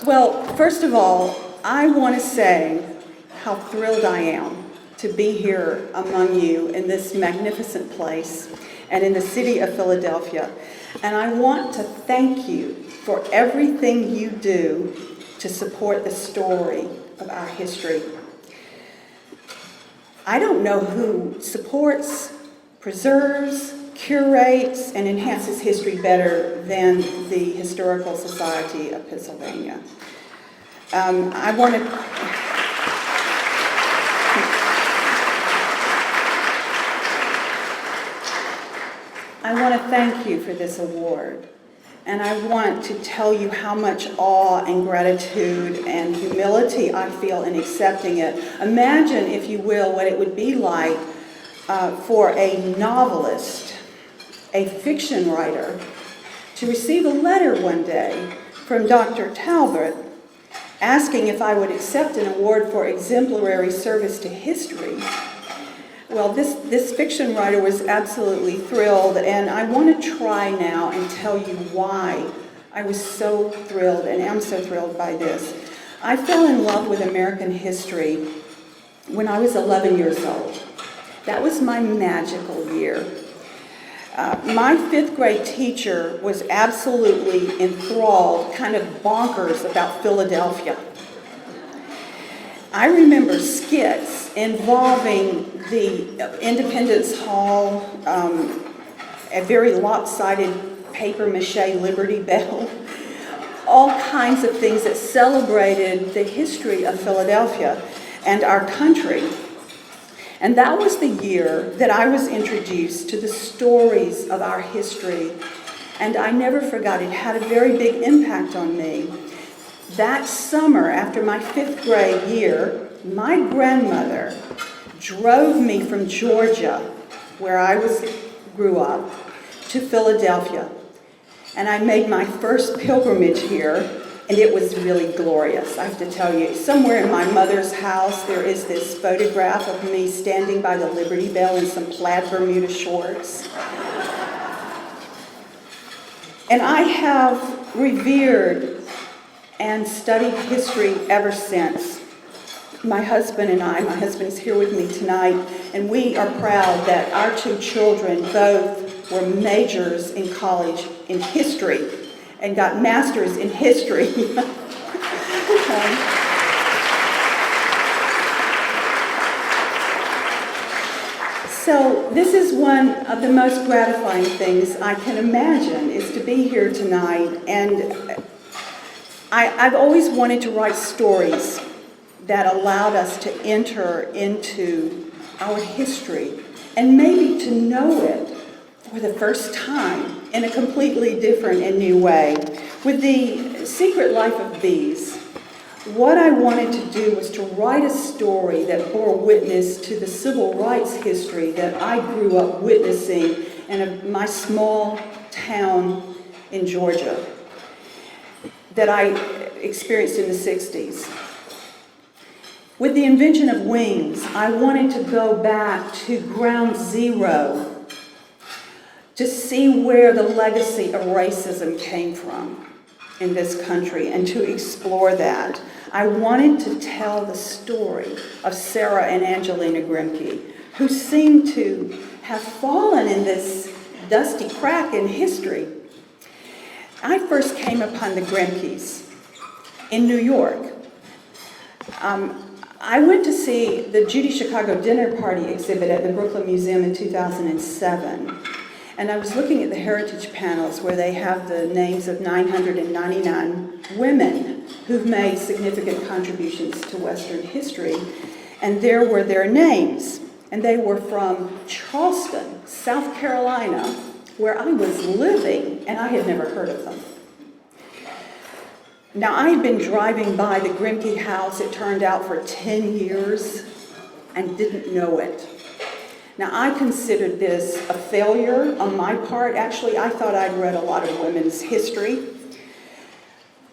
Well, first of all, I want to say how thrilled I am to be here among you in this magnificent place and in the city of Philadelphia. And I want to thank you for everything you do to support the story of our history. I don't know who supports, preserves, curates, and enhances history better than the Historical Society of Pennsylvania. I want to thank you for this award, and I want to tell you how much awe and gratitude and humility I feel in accepting it. Imagine, if you will, what it would be like for a novelist, a fiction writer, to receive a letter one day from Dr. Talbot asking if I would accept an award for exemplary service to history. Well, this fiction writer was absolutely thrilled, and I want to try now and tell you why I was so thrilled and am so thrilled by this. I fell in love with American history when I was 11 years old. That was my magical year. My fifth grade teacher was absolutely enthralled, kind of bonkers about Philadelphia. I remember skits involving the Independence Hall, a very lopsided paper mache Liberty Bell, all kinds of things that celebrated the history of Philadelphia and our country. And that was the year that I was introduced to the stories of our history, and I never forgot it. Had a very big impact on me. That summer, after my fifth grade year, my grandmother drove me from Georgia, where I grew up, to Philadelphia. And I made my first pilgrimage here, and it was really glorious, I have to tell you. Somewhere in my mother's house, there is this photograph of me standing by the Liberty Bell in some plaid Bermuda shorts. And I have revered and studied history ever since. My husband is here with me tonight, and we are proud that our two children both were majors in college in history and got masters in history. So this is one of the most gratifying things I can imagine, is to be here tonight. And I've always wanted to write stories that allowed us to enter into our history and maybe to know it for the first time in a completely different and new way. With The Secret Life of Bees, what I wanted to do was to write a story that bore witness to the civil rights history that I grew up witnessing in my small town in Georgia that I experienced in the 60s. With the invention of wings, I wanted to go back to ground zero to see where the legacy of racism came from in this country and to explore that. I wanted to tell the story of Sarah and Angelina Grimke, who seemed to have fallen in this dusty crack in history. I first came upon the Grimkes in New York. I went to see the Judy Chicago Dinner Party exhibit at the Brooklyn Museum in 2007. And I was looking at the heritage panels where they have the names of 999 women who've made significant contributions to Western history. And there were their names. And they were from Charleston, South Carolina, where I was living, and I had never heard of them. Now, I had been driving by the Grimke house, it turned out, for 10 years and didn't know it. Now, I considered this a failure on my part. Actually, I thought I'd read a lot of women's history.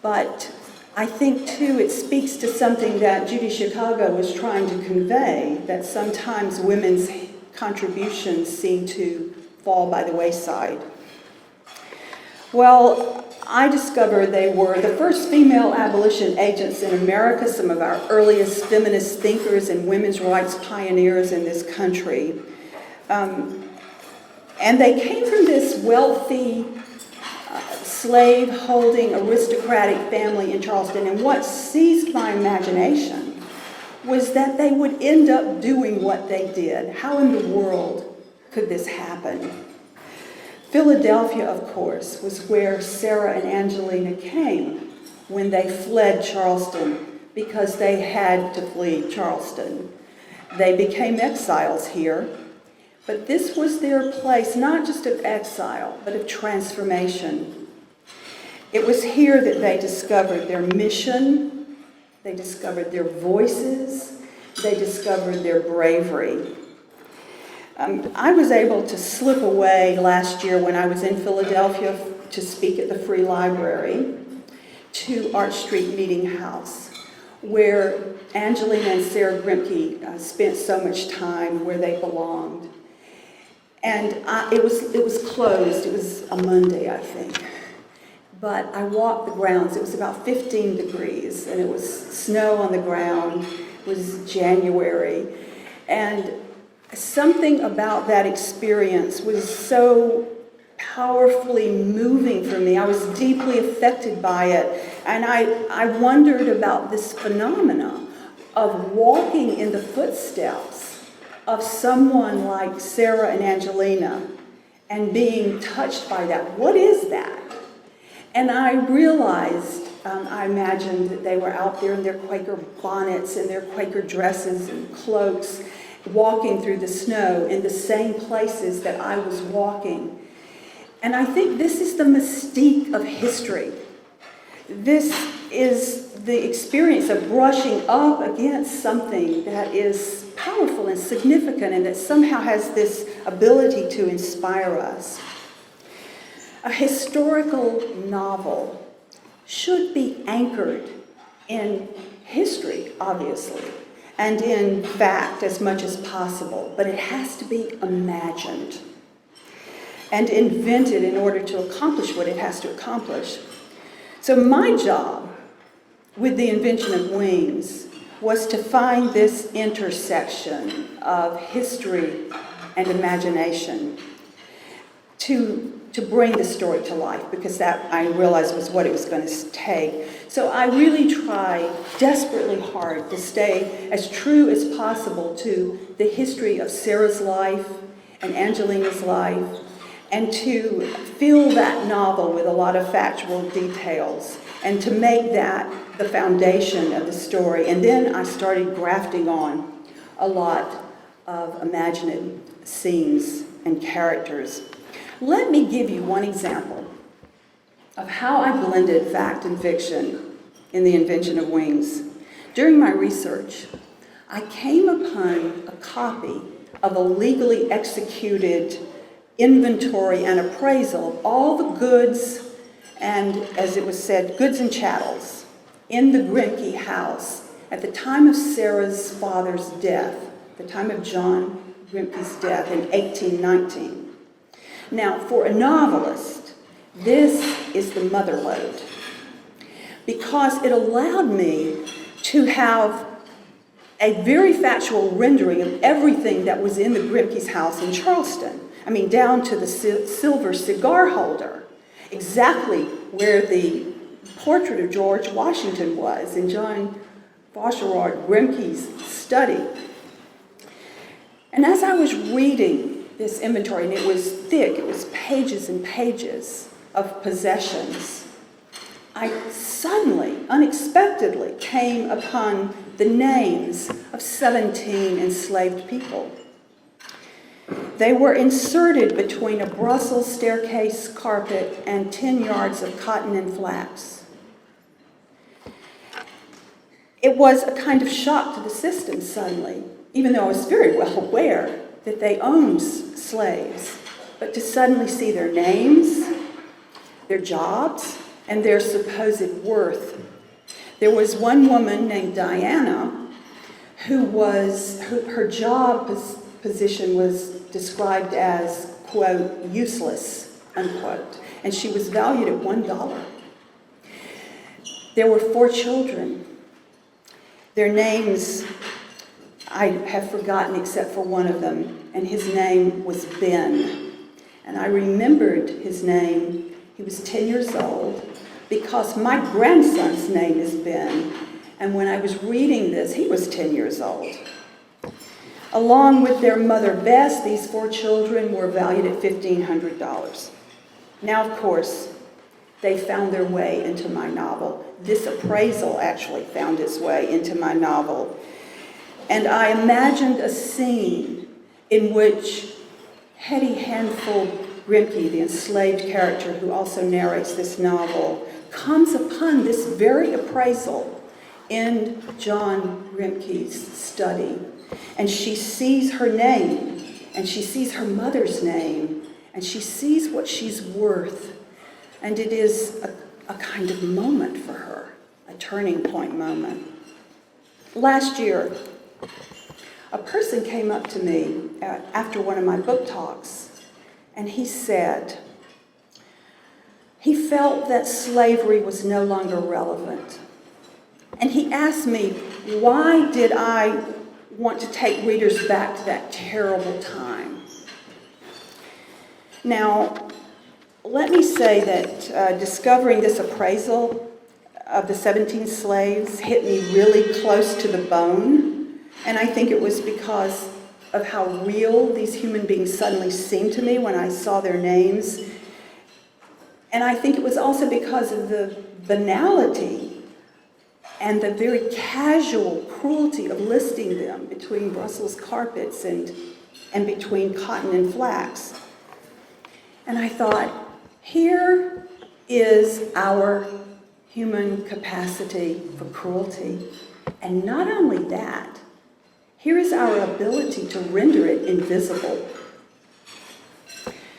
But I think, too, it speaks to something that Judy Chicago was trying to convey, that sometimes women's contributions seem to fall by the wayside. Well, I discovered they were the first female abolition agents in America, some of our earliest feminist thinkers and women's rights pioneers in this country. And they came from this wealthy, slave-holding, aristocratic family in Charleston. And what seized my imagination was that they would end up doing what they did. How in the world could this happen? Philadelphia, of course, was where Sarah and Angelina came when they fled Charleston, because they had to flee Charleston. They became exiles here, but this was their place, not just of exile, but of transformation. It was here that they discovered their mission, they discovered their voices, they discovered their bravery. I was able to slip away last year when I was in Philadelphia to speak at the Free Library to Arch Street Meeting House, where Angelina and Sarah Grimke spent so much time, where they belonged. And it was closed. It was a Monday, I think. But I walked the grounds. It was about 15 degrees, and it was snow on the ground. It was January. And something about that experience was so powerfully moving for me. I was deeply affected by it. And I wondered about this phenomena of walking in the footsteps of someone like Sarah and Angelina and being touched by that. What is that? And I realized, I imagined that they were out there in their Quaker bonnets and their Quaker dresses and cloaks, walking through the snow in the same places that I was walking. And I think this is the mystique of history. This is the experience of brushing up against something that is powerful and significant and that somehow has this ability to inspire us. A historical novel should be anchored in history, obviously, and in fact as much as possible, but it has to be imagined and invented in order to accomplish what it has to accomplish. So my job with the invention of Wings was to find this intersection of history and imagination to bring the story to life, because that, I realized, was what it was going to take. So I really tried desperately hard to stay as true as possible to the history of Sarah's life and Angelina's life, and to fill that novel with a lot of factual details, and to make that the foundation of the story. And then I started grafting on a lot of imaginative scenes and characters. Let me give you one example of how I blended fact and fiction in the invention of Wings. During my research, I came upon a copy of a legally executed inventory and appraisal of all the goods and, as it was said, goods and chattels in the Grimke house at the time of Sarah's father's death, the time of John Grimke's death in 1819. Now, for a novelist, this is the mother lode, because it allowed me to have a very factual rendering of everything that was in the Grimke's house in Charleston. I mean, down to the silver cigar holder, exactly where the portrait of George Washington was in John Faucherard Grimke's study. And as I was reading this inventory, and it was thick, it was pages and pages of possessions, I suddenly, unexpectedly, came upon the names of 17 enslaved people. They were inserted between a Brussels staircase carpet and 10 yards of cotton and flax. It was a kind of shock to the system suddenly, even though I was very well aware that they owned slaves, but to suddenly see their names, their jobs, and their supposed worth. There was one woman named Diana her job position was described as, quote, useless, unquote, and she was valued at $1. There were 4 children. Their names I have forgotten except for one of them, and his name was Ben. And I remembered his name. He was 10 years old because my grandson's name is Ben. And when I was reading this, he was 10 years old. Along with their mother, Bess, these 4 children were valued at $1,500. Now, of course, they found their way into my novel. This appraisal actually found its way into my novel. And I imagined a scene in which Hetty Handful Grimke, the enslaved character who also narrates this novel, comes upon this very appraisal in John Grimke's study. And she sees her name, and she sees her mother's name, and she sees what she's worth. And it is a kind of moment for her, a turning point moment. Last year, a person came up to me after one of my book talks, and he said he felt that slavery was no longer relevant. And he asked me, why did I want to take readers back to that terrible time? Now, let me say that discovering this appraisal of the 17 slaves hit me really close to the bone. And I think it was because of how real these human beings suddenly seemed to me when I saw their names. And I think it was also because of the banality and the very casual cruelty of listing them between Brussels carpets and between cotton and flax. And I thought, here is our human capacity for cruelty. And not only that, here is our ability to render it invisible.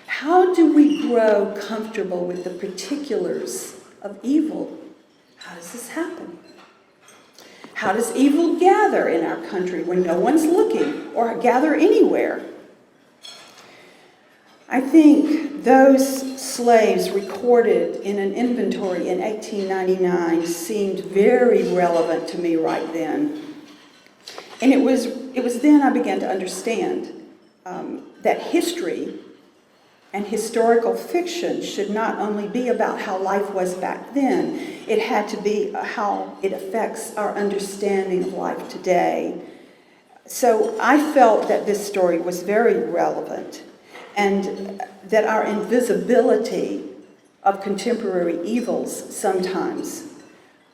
How do we grow comfortable with the particulars of evil? How does this happen? How does evil gather in our country when no one's looking, or gather anywhere? I think those slaves recorded in an inventory in 1899 seemed very relevant to me right then. And it was then I began to understand that history and historical fiction should not only be about how life was back then, it had to be how it affects our understanding of life today. So I felt that this story was very relevant, and that our invisibility of contemporary evils sometimes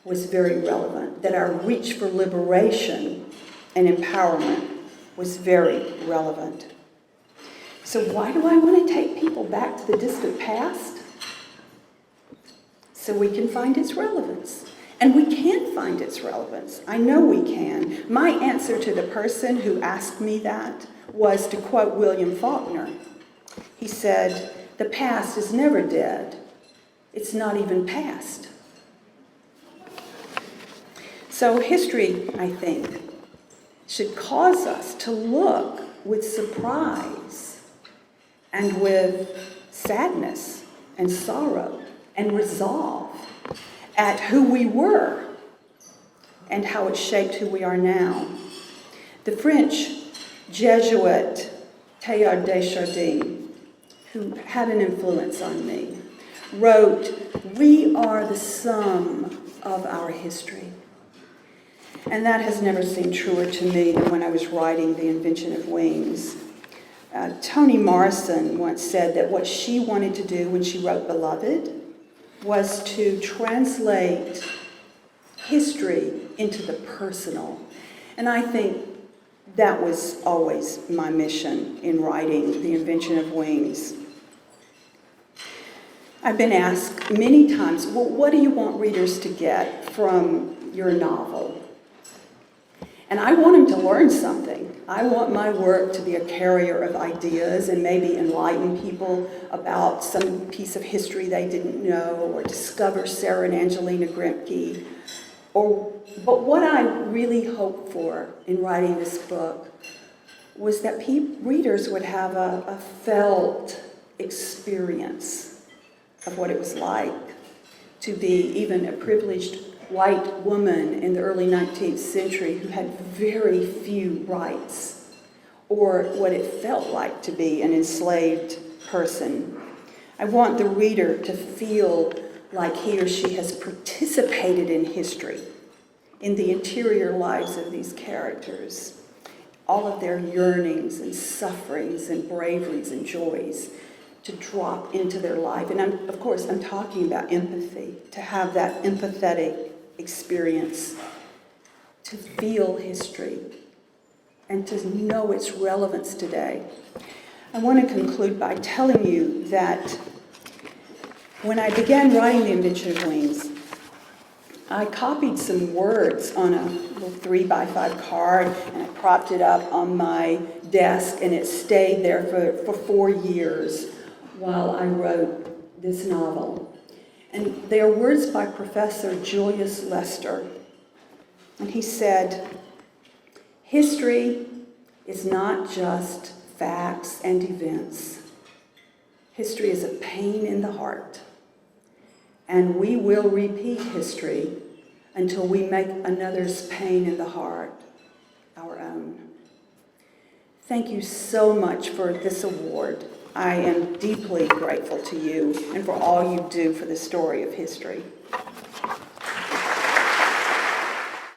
was very relevant, that our reach for liberation and empowerment was very relevant. So why do I want to take people back to the distant past? So we can find its relevance. And we can find its relevance. I know we can. My answer to the person who asked me that was to quote William Faulkner. He said, "The past is never dead. It's not even past." So history, I think, should cause us to look with surprise and with sadness and sorrow and resolve at who we were and how it shaped who we are now. The French Jesuit Teilhard de Chardin, who had an influence on me, wrote, "We are the sum of our history." And that has never seemed truer to me than when I was writing The Invention of Wings. Toni Morrison once said that what she wanted to do when she wrote Beloved was to translate history into the personal. And I think that was always my mission in writing The Invention of Wings. I've been asked many times, well, what do you want readers to get from your novel? And I want them to learn something. I want my work to be a carrier of ideas and maybe enlighten people about some piece of history they didn't know, or discover Sarah and Angelina Grimke. But what I really hoped for in writing this book was that readers would have a felt experience of what it was like to be even a privileged white woman in the early 19th century who had very few rights, or what it felt like to be an enslaved person. I want the reader to feel like he or she has participated in history, in the interior lives of these characters, all of their yearnings and sufferings and braveries and joys to drop into their life. And of course, I'm talking about empathy, to have that empathetic experience, to feel history, and to know its relevance today. I want to conclude by telling you that when I began writing The Invention of Wings, I copied some words on a little 3x5 card, and I propped it up on my desk, and it stayed there for 4 years while I wrote this novel. And they are words by Professor Julius Lester. And he said, "History is not just facts and events. History is a pain in the heart. And we will repeat history until we make another's pain in the heart our own." Thank you so much for this award. I am deeply grateful to you and for all you do for the story of history.